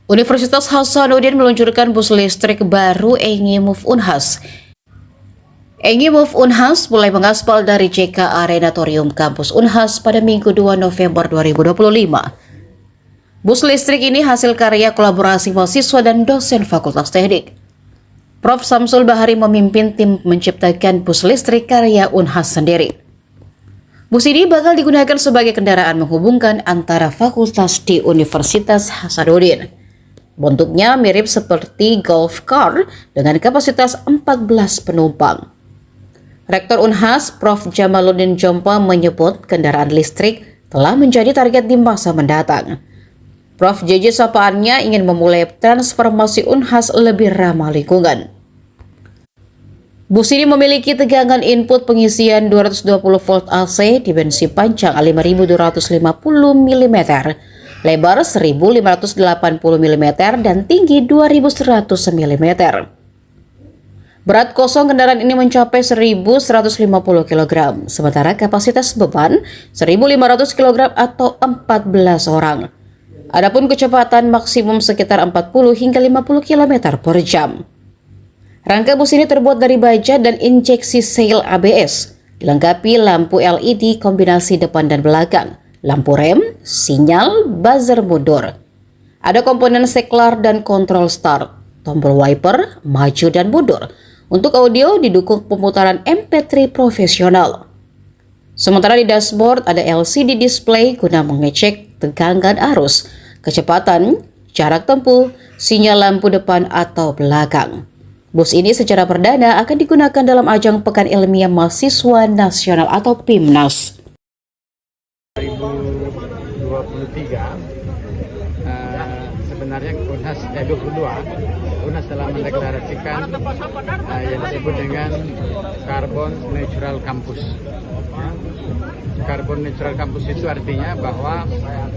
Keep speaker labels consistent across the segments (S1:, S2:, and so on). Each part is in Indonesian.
S1: Universitas Hasanuddin meluncurkan bus listrik baru Engi Move Unhas. Engi Move Unhas mulai mengaspal dari JK Arenatorium Kampus Unhas pada Minggu 2 November 2025. Bus listrik ini hasil karya kolaborasi mahasiswa dan dosen Fakultas Teknik. Prof. Samsul Bahari memimpin tim menciptakan bus listrik karya Unhas sendiri. Bus ini bakal digunakan sebagai kendaraan menghubungkan antara fakultas di Universitas Hasanuddin. Bentuknya mirip seperti golf car dengan kapasitas 14 penumpang. Rektor Unhas, Prof. Jamaluddin Jompa menyebut kendaraan listrik telah menjadi target di masa mendatang. Prof. JJ sapaannya ingin memulai transformasi Unhas lebih ramah lingkungan. Bus ini memiliki tegangan input pengisian 220 volt AC, dimensi panjang 5250 mm, lebar 1580 mm, dan tinggi 2100 mm. Berat kosong kendaraan ini mencapai 1150 kg, sementara kapasitas beban 1500 kg atau 14 orang. Adapun kecepatan maksimum sekitar 40 hingga 50 km per jam. Rangka bus ini terbuat dari baja dan injeksi sel ABS, dilengkapi lampu LED kombinasi depan dan belakang, lampu rem, sinyal, buzzer mundur. Ada komponen seklar dan kontrol start, tombol wiper, maju dan mundur. Untuk audio didukung pemutaran MP3 profesional. Sementara di dashboard ada LCD display guna mengecek tegangan arus, kecepatan, jarak tempuh, sinyal lampu depan atau belakang. Bus ini secara perdana akan digunakan dalam ajang Pekan Ilmiah Mahasiswa Nasional atau PIMNAS.
S2: 2023 sebenarnya Unhas 22 telah mendeklarasikan yang disebut dengan Carbon Neutral Campus. Carbon Neutral Campus itu artinya bahwa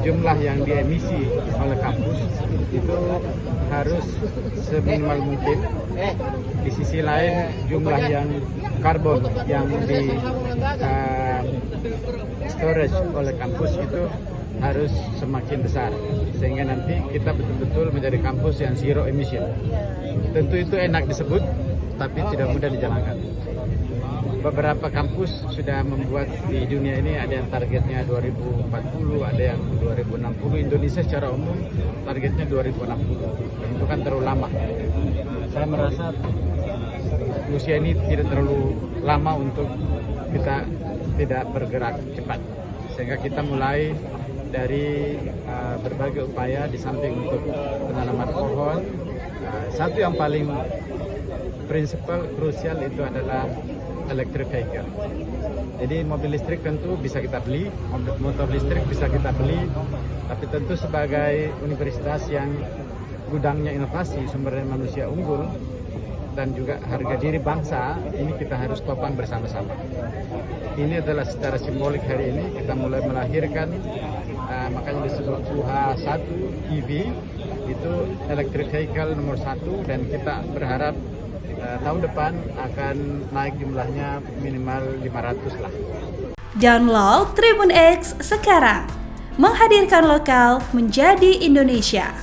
S2: jumlah yang diemisi oleh kampus itu harus seminimal mungkin. Di sisi lain jumlah yang karbon yang di storage oleh kampus itu harus semakin besar, sehingga nanti kita betul-betul menjadi kampus yang zero emission. Tentu itu enak disebut, tapi tidak mudah dijalankan. Beberapa kampus sudah membuat di dunia ini, ada yang targetnya 2040, ada yang 2060. Indonesia secara umum targetnya 2060. Itu kan terlalu lama. Saya merasa usia ini tidak terlalu lama untuk kita tidak bergerak cepat. Sehingga kita mulai dari berbagai upaya di samping untuk penanaman pohon. Satu yang paling prinsipal krusial itu adalah electric vehicle. Jadi mobil listrik tentu bisa kita beli, motor listrik bisa kita beli, tapi tentu sebagai universitas yang gudangnya inovasi, sumber daya manusia unggul, dan juga harga diri bangsa, ini kita harus topang bersama-sama. Ini adalah secara simbolik hari ini kita mulai melahirkan, makanya disebut UH1 EV, itu electric vehicle nomor 1, dan kita berharap tahun depan akan naik jumlahnya minimal 500 lah.
S3: Download Tribun X sekarang, menghadirkan lokal menjadi Indonesia.